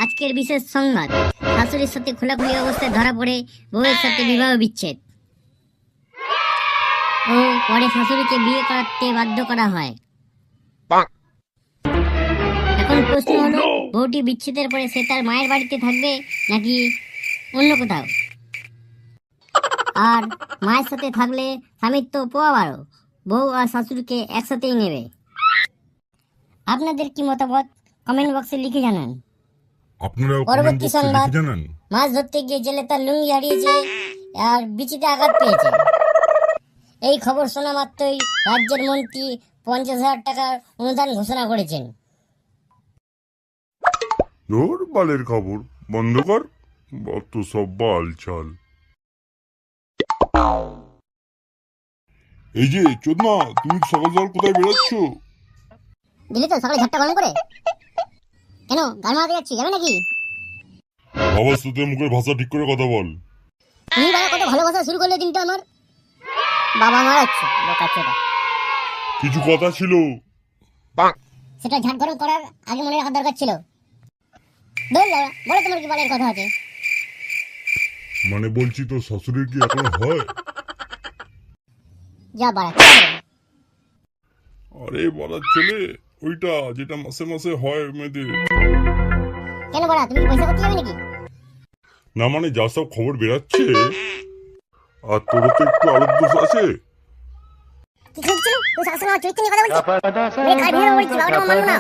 আজকের বিশেষ সংবাদ, শাশুড়ির সাথে খোলাখুলি অবস্থায় ধরা পড়ে বউয়ের সাথে বিবাহ বিচ্ছেদ ও পরে শাশুড়িকে বিয়ে করতে বাধ্য করা হয়। এখন প্রশ্ন হলো, বউটি বিচ্ছেদের পরে সে তার মায়ের বাড়িতে থাকবে নাকি অন্য কোথাও? আর মায়ের সাথে থাকলে স্বামীর তো পোয়া বারো, বউ আর শাশুড়িকে একসাথেই নেবে। আপনাদের কি মতামত কমেন্ট বক্সে লিখে জানান। পরবর্তী সংবাদ, মাছ ধরতে গিয়ে জেলে তার লুঙ্গি হারিয়েছে আর বিচিতে আঘাত পেয়েছে। এই খবর শোনা মাত্রই রাজ্যের মন্ত্রী 50,000 টাকার অনুদান ঘোষণা করেছেন। ধর বালের খবর বন্ধ কর, অত সব বাল চাল। এই যে চোদনা, তুমি সকাল সকাল কোথায় বেরোচ্ছ? দিলি তো সকালে ঝাপটা গরম করে। কেন গান মারাতে যাচ্ছি, যাবে নাকি? বাবার সাথে মুখের ভাষা ঠিক করে কথা বল। তুমি বাবা কত ভালোবাসা শুরু করলে দিনটা আমার। বাবা আমার হচ্ছে বোকাচোদা। কিছু কথা ছিল, সেটা ঝাঁট গরম করার আগে মনে রাখার দরকার ছিল। বলো তোমার কি বলার কথা আছে? মানে বলছি তো শাশুড়ির কি এখন হয়? যা বাড়া। আরে বলার ছেলে, ওইটা যেটা মাসে মাসে হয় মেয়েদের। কেন বাড়া, তুমি কি পয়সা করতে যাবে নাকি? না মানে যা সব খবর বেরাচ্ছে, আর তোর তো একটু আলোর দোষ আছে। কি হচ্ছে? তুই শাশুড়ি আমার চরিত্র নিয়ে কথা বলছিস? মেরে খাই ভেঙে বলছিস, বাবাটা মানবো না।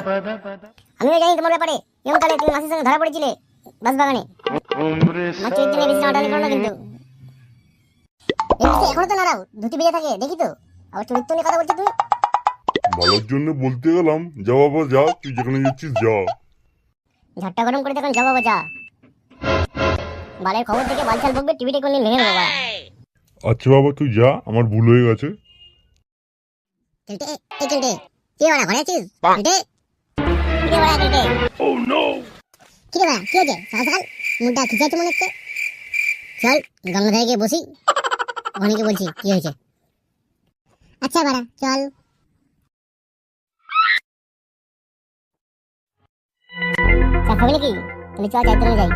আমিও জানি তোমার ব্যাপারে। এমন তাহলে তুমি মাসির সঙ্গে ধরা পড়েছিলে বাসবাগানে। আমার চরিত্র নিয়ে বেশি টানাটানি করো না কিন্তু। এখনো তো নাড়াও, ধুতি বেজে থাকে দেখি তো। আবার চরিত্র নিয়ে কথা বলছো তুমি। ভালোর জন্য বলতে গেলাম, যা বাবা যা, তুই যেখানে যাচ্ছিস যা। ঝাট্টা গরম করে দেখুন, যা বাবা যা। বালের খবর থেকে বালছাল বকবে, টিভিতে কোনদিন ভেঙে দেবো বাবা। আচ্ছা বাবা তুই যা, আমার ভুল হয়ে গেছে। কেলটে, এই কেলটে, কি বাড়া ঘরে আছিস? কেলটে, কি রে বাড়া কেলটে? ও নো! কি রে বাড়া, কি হয়েছে? সকাল সকাল মুডটা খিচাচ্ছে মনে হচ্ছে। চল গঙ্গাধারে গিয়ে বসি, ওখানে বলছি কি হয়েছে। আচ্ছা বাড়া চল। চা খাবি নাকি? তাহলে চ চায়ের দোকানে যাই।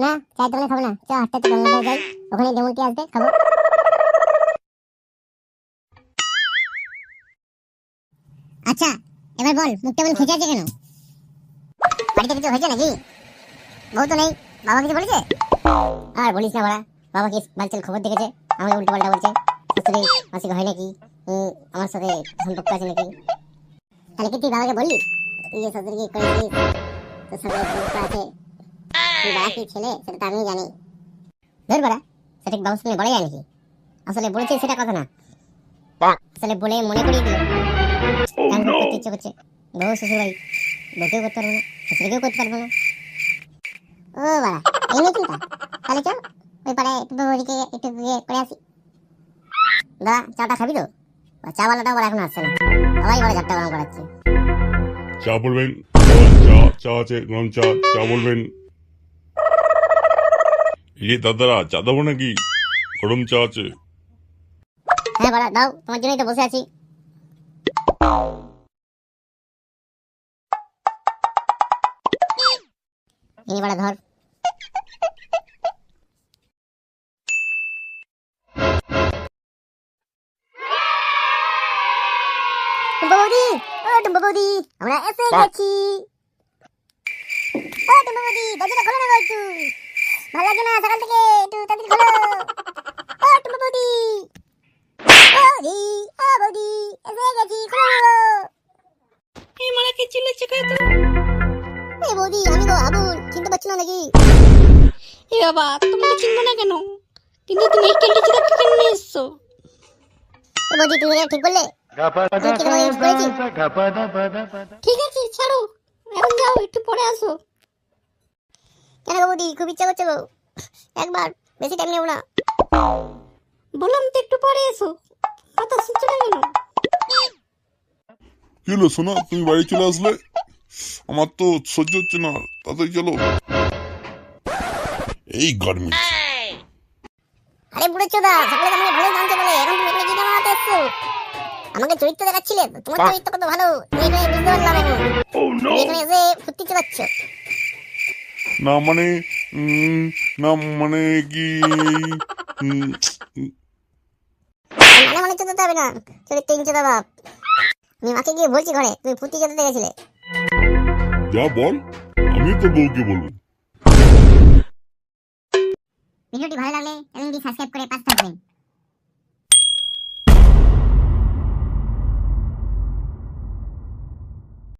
না চায়ের দোকানে খাবো না, চ হাঁটতে হাঁটতে গঙ্গাধারে যাই, ওখানে যেমনটি আসবে খাবো। আচ্ছা এবার বল, মুখটা এমন খেঁচে আছে কেন? বাড়িতে কিছু হয়েছে নাকি? বউ তো নেই, বাবা কিছু বলেছে? আর বলিস না বাড়া, বাবা কি বালচাল খবর দেখেছে, আমাকে উল্টো পাল্টা বলছে। শাশুড়ি মাসিক হয় নাকি, আমার সাথে সম্পর্ক আছে নাকি? তাহলে কি তুই বাবাকে বললি তুই শাশুড়ি কি করেছিস, তোর সাথে সম্পর্ক আছে? তুই বাবা কি ছেলে সেটা তো আমিও জানি। ধর বাড়া, সেটা কি বাবার সঙ্গে বলা যায় নাকি? আসলে বলেছে সেটা কথা না, আসলে বলে মনে করিয়ে দিল। করতে ইচ্ছে করছে, বউ শ্বশুর বাড়ি, বউকেও করতে পারবো না, শ্বশুরকেও করতে পারবো না। ও বাড়া, এই নিয়ে চিন্তা? তাহলে চল ওই পাড়ায় একটু বউদিকে একটু গিয়ে করে আসি। দাদা চাটা খাবি তো? চাওয়ালাটাও বড় এখন আসছে না, সবাই বড় ঝাপটা গরম করাচ্ছে। চা বলবেন? চা চা আছে, গরম চা। চা বলবেন? ইয়ে দাদারা চা দেবো নাকি? গরম চা আছে। হ্যাঁ বাড়া দাও, তোমার জন্যই তো বসে আছি। ইনি বাড়া ধর। টুম্পা বৌদি, ও টুম্পা বৌদি, আমরা এসে গেছি। ও টুম্পা বৌদি, দরজাটা খোলো না গো একটু, ভালো লাগে না সকাল থেকে, একটু তাড়াতাড়ি খোলো। ও টুম্পা বৌদি, বৌদি, ও বৌদি, এসে গেছি, খোলো। এই মারা কে চিল্লাচ্ছে কে তো? এই বৌদি আমি গো আবুল, চিনতে পারছো না নাকি? এ বাবা, তোমাকে চিনবো না কেন? কিন্তু তুমি এই কেলটে চিরাকে কেন নিয়ে এসছো? এই বৌদি তুমি এটা ঠিক বললে? আমি কি তোমাকে ইউজ করেছি? ঠিক আছে ছাড়ো, এখন যাও, একটু পরে আসো। কেন গো বৌদি, খুব ইচ্ছা করছে গো, একবার, বেশি টাইম নেব না। বললাম তো একটু পরে এসো, কথা শুনছো না কেন? কি হলো শোনা, তুমি বাড়ি চলে আসলে? আমার তো সহ্য হচ্ছে না, তাড়াতাড়ি চলো। এই গার্মেন্ট। আরে বুড়ো চোদা, সকালে আমাকে ভালো জানতে বলে, এখন তুমি এখানে কি জানাতে এসছো? আমাকে চরিত্র দেখাচ্ছিলে, তোমার চরিত্র কত ভালো, তুমি এখানে বুঝতে পারলাম এখন। তুমি এখানে এসে ফুর্তি চালাচ্ছ। না মানে না মানে কি উম, মানে মনে হচ্ছে তো হবে না, চলে তিন চোদা বাপ। আমি মাকে গিয়ে বলছি ঘরে তুমি ফুটি যেতে দেখেছিলে। যা বল, আমি তো বউকে বলবো। ভিডিওটি ভালো লাগলে চ্যানেলটি সাবস্ক্রাইব করে পাশে থাকবেন।